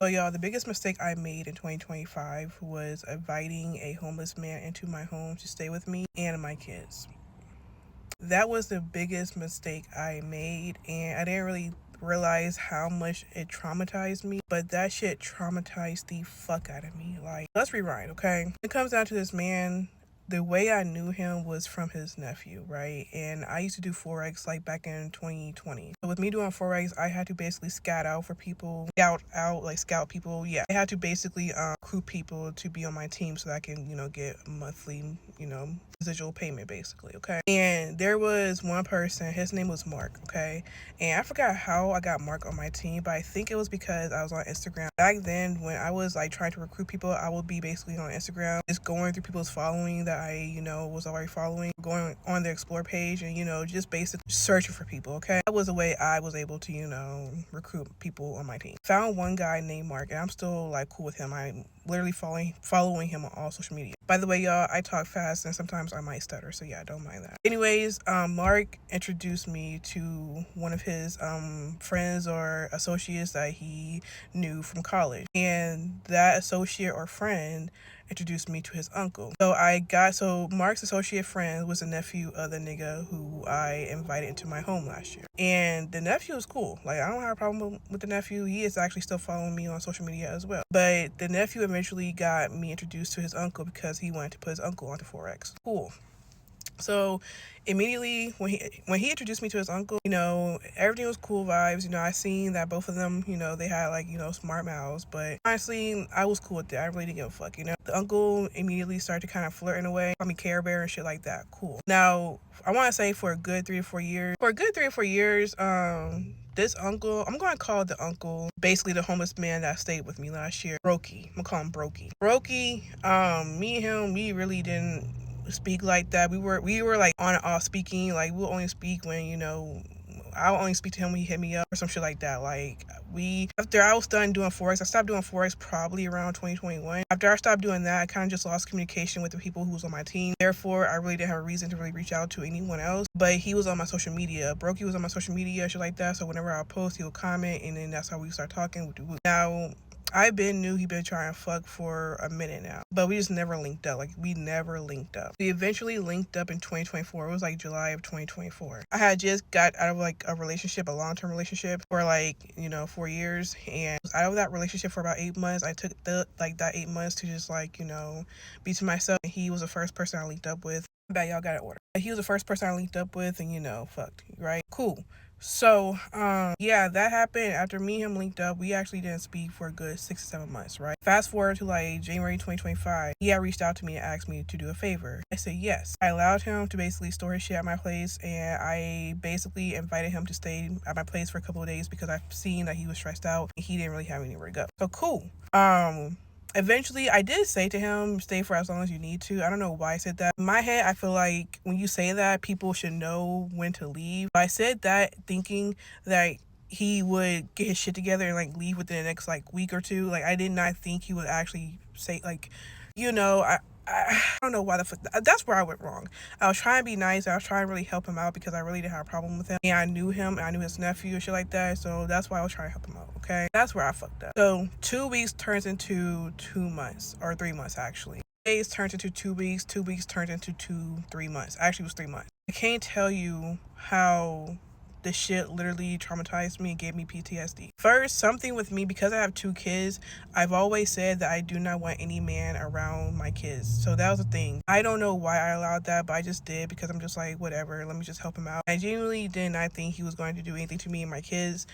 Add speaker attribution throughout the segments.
Speaker 1: So y'all, the biggest mistake I made in 2025 was inviting a homeless man into my home to stay with me and my kids. That was the biggest mistake I made, and I didn't really realize how much it traumatized me, but that shit traumatized the fuck out of me. Like, let's rewind, okay? It comes down to this man. The way I knew him was from his nephew, right? And I used to do Forex like back in 2020. So with me doing Forex, I had to basically scout people. Yeah, I had to basically recruit people to be on my team so that I can, get monthly, residual payment basically, okay? And there was one person, his name was Mark, okay? And I forgot how I got Mark on my team, but I think it was because I was on Instagram. Back then, when I was like trying to recruit people, I would be basically on Instagram, just going through people's following that I, was already following, going on their explore page and, just basically searching for people, okay? That was the way I was able to, recruit people on my team. Found one guy named Mark, and I'm still like cool with him. I'm literally following him on all social media. By the way, y'all, I talk fast and sometimes I might stutter, so yeah, don't mind that. Anyways, Mark introduced me to one of his friends or associates that he knew from college, and that associate or friend introduced me to his uncle. So Mark's associate friend was a nephew of the nigga who I invited into my home last year. And the nephew is cool. Like, I don't have a problem with the nephew. He is actually still following me on social media as well. But the nephew eventually got me introduced to his uncle because he wanted to put his uncle onto Forex. Cool. So immediately when he introduced me to his uncle, everything was cool vibes. I seen that both of them, they had like, smart mouths. But honestly, I was cool with that. I really didn't give a fuck, The uncle immediately started to kind of flirt in a way, call me Care Bear and shit like that. Cool. Now, I want to say for a good 3 or 4 years, this uncle, I'm going to call the uncle basically the homeless man that stayed with me last year, Brokey. I'm going to call him Brokey. Brokey, me and him, we really didn't speak like that. We were like on and off speaking. Like, we'll only speak when, I'll only speak to him when he hit me up or some shit like that. Like, after I was done doing Forex, I stopped doing Forex probably around 2021. After I stopped doing that, I kind of just lost communication with the people who was on my team. Therefore, I really didn't have a reason to really reach out to anyone else. But he was on my social media. Brokey was on my social media, shit like that. So whenever I post, he would comment, and then that's how we start talking. Now, knew he'd been trying to fuck for a minute now, but we just never linked up. Like, we never linked up. We eventually linked up in 2024. It was like July of 2024. I had just got out of like a long-term relationship for like, 4 years, and was out of that relationship for about 8 months. I took that 8 months to just like, be to myself. And he was the first person I linked up with. Bet y'all got it order. He was the first person I linked up with, and fucked, right? Cool. So, yeah, that happened. After me and him linked up, we actually didn't speak for a good 6 to 7 months, right? Fast forward to like January 2025, he had reached out to me and asked me to do a favor. I said yes. I allowed him to basically store his shit at my place, and I basically invited him to stay at my place for a couple of days because I've seen that he was stressed out and he didn't really have anywhere to go. So cool. Eventually, I did say to him, stay for as long as you need to. I don't know why I said that. In my head, I feel like when you say that, people should know when to leave. I said that thinking that he would get his shit together and like leave within the next like week or two. Like, I did not think he would actually say like, I don't know why the fuck. That's where I went wrong. I was trying to be nice. I was trying to really help him out because I really didn't have a problem with him. And I knew him. And I knew his nephew and shit like that. So that's why I was trying to help him out. Okay. That's where I fucked up. So 2 weeks turns into 2 months, or 3 months actually. Days turns into 2 weeks. 2 weeks turns into 3 months. Actually, it was 3 months. I can't tell you how this shit literally traumatized me and gave me PTSD. First, something with me, because I have 2 kids, I've always said that I do not want any man around my kids. So that was the thing. I don't know why I allowed that, but I just did because I'm just like, whatever, let me just help him out. I genuinely did not think he was going to do anything to me and my kids,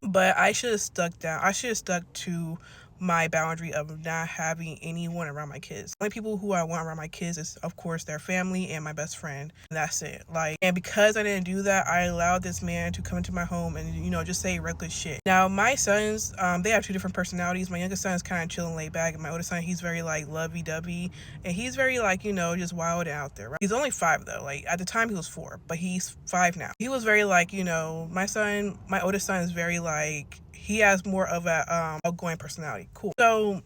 Speaker 1: but I should have stuck down. I should have stuck to my boundary of not having anyone around my kids. The only people who I want around my kids is, of course, their family and my best friend. And that's it. And because I didn't do that, I allowed this man to come into my home and, just say reckless shit. Now, my sons, they have 2 different personalities. My youngest son is kind of chill and laid back, and my oldest son, he's very like lovey-dovey, and he's very like, just wild and out there, right? He's only 5 though. Like, at the time he was 4, but he's 5 now. He was very like, my oldest son is very like, he has more of a outgoing personality. Cool. So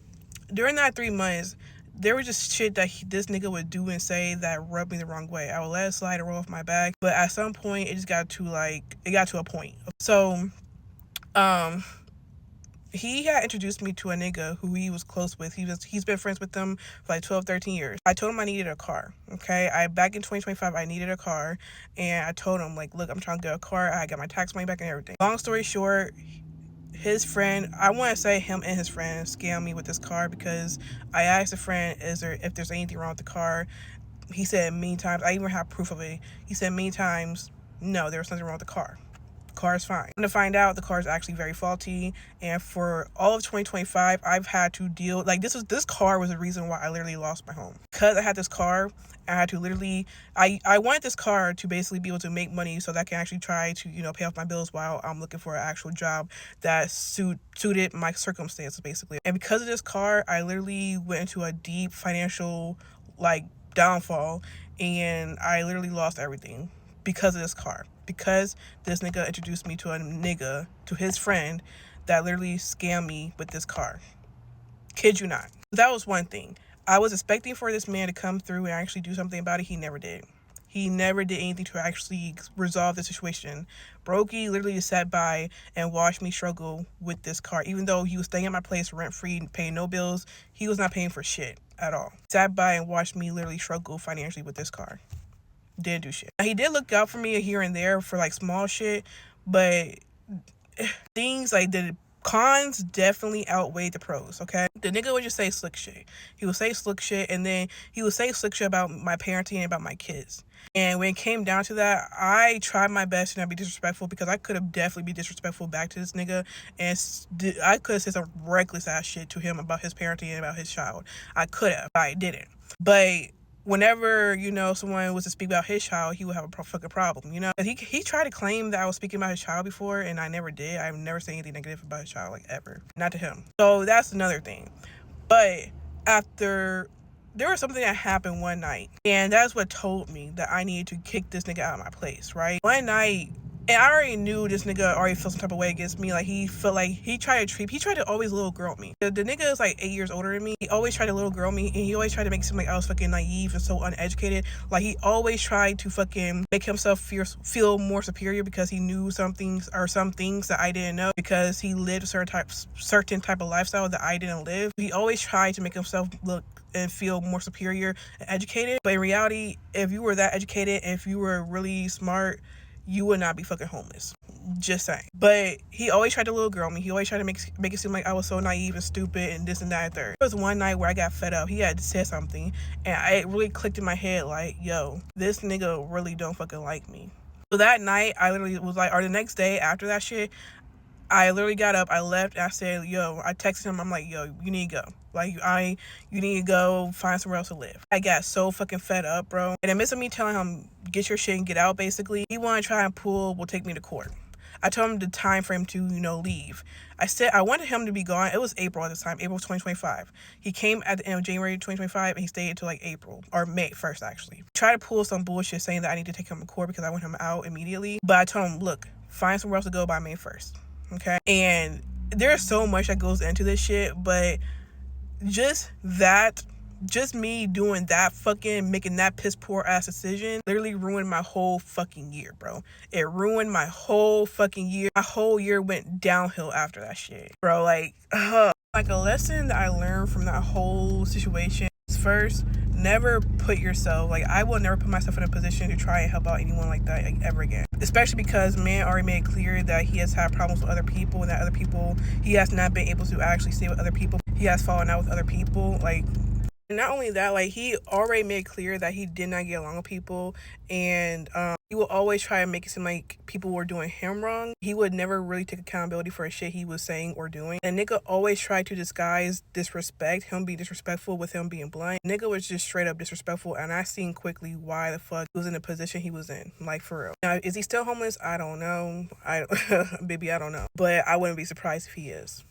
Speaker 1: during that 3 months, there was just shit that this nigga would do and say that rubbed me the wrong way. I would let it slide and roll off my back, but at some point, it got to a point. So, he had introduced me to a nigga who he was close with. He's been friends with them for like 12, 13 years. I told him I needed a car. Okay. Back in 2025, I needed a car. And I told him, like, look, I'm trying to get a car. I got my tax money back and everything. Long story short, his friend, I want to say him and his friend scammed me with this car because I asked a friend, if there's anything wrong with the car. He said many times, I even have proof of it. He said many times, no, there was nothing wrong with the car. Car is fine. To find out, the car is actually very faulty, and for all of 2025 I've had to deal, like, this car was the reason why I literally lost my home. Because I had this car, I had to literally, I wanted this car to basically be able to make money so that I can actually try to, pay off my bills while I'm looking for an actual job that suited my circumstances, basically. And because of this car, I literally went into a deep financial, like, downfall, and I literally lost everything because of this car. Because this nigga introduced me to his friend that literally scammed me with this car. Kid you not. That was one thing. I was expecting for this man to come through and actually do something about it. He never did. He never did anything to actually resolve the situation. Brokey literally sat by and watched me struggle with this car. Even though he was staying at my place rent-free, paying no bills, he was not paying for shit at all. Sat by and watched me literally struggle financially with this car. Didn't do shit. He did look out for me here and there for like small shit, but things like the cons definitely outweigh the pros. Okay, the nigga would just say slick shit. He would say slick shit, and then he would say slick shit about my parenting and about my kids. And when it came down to that, I tried my best to not be disrespectful, because I could have definitely been disrespectful back to this nigga, and I could have said some reckless ass shit to him about his parenting and about his child. I could have. I didn't. But whenever, someone was to speak about his child, he would have a fucking problem, He tried to claim that I was speaking about his child before, and I never did. I've never said anything negative about his child, like, ever. Not to him. So that's another thing. But there was something that happened one night, and that's what told me that I needed to kick this nigga out of my place, right? One night, and I already knew this nigga already felt some type of way against me. Like, he felt like he tried to always little girl me. The nigga is like 8 years older than me. He always tried to little girl me, and he always tried to make it seem like I was fucking naive and so uneducated. Like, he always tried to fucking make himself feel more superior because he knew some things that I didn't know, because he lived a certain type of lifestyle that I didn't live. He always tried to make himself look and feel more superior and educated. But in reality, if you were that educated, if you were really smart, you would not be fucking homeless. Just saying. But he always tried to little girl me. He always tried to make it seem like I was so naive and stupid and this and that and third. There was one night where I got fed up. He had to say something, and it really clicked in my head, like, yo, this nigga really don't fucking like me. So that night, I literally was like, or the next day after that shit, I literally got up, I left, and I said, yo, I texted him, I'm like, yo, you need to go. Like, you need to go find somewhere else to live. I got so fucking fed up, bro. And in the midst of me telling him, get your shit and get out, basically, he wanted to try and will take me to court. I told him the time frame to, leave. I said I wanted him to be gone. It was April at this time, April 2025. He came at the end of January 2025, and he stayed until like April, or May 1st, actually. Tried to pull some bullshit saying that I need to take him to court because I want him out immediately. But I told him, look, find somewhere else to go by May 1st. Okay? And there's so much that goes into this shit, but just me doing that, fucking making that piss poor ass decision literally ruined my whole fucking year, bro. It ruined my whole fucking year. My whole year went downhill after that shit, bro. Like a lesson that I learned from that whole situation is, first, never put yourself, like, I will never put myself in a position to try and help out anyone like that, like, ever again. Especially because man already made it clear that he has had problems with other people, and that other people, he has not been able to actually stay with other people. He has fallen out with other people. Like, not only that, like, he already made clear that he did not get along with people, and he will always try to make it seem like people were doing him wrong. He would never really take accountability for the shit he was saying or doing. And nigga always tried to disguise disrespect, him being disrespectful, with him being blind. Nigga was just straight up disrespectful, and I seen quickly why the fuck he was in the position he was in. Like, for real. Now, is he still homeless? I don't know. Baby, I don't know. But I wouldn't be surprised if he is.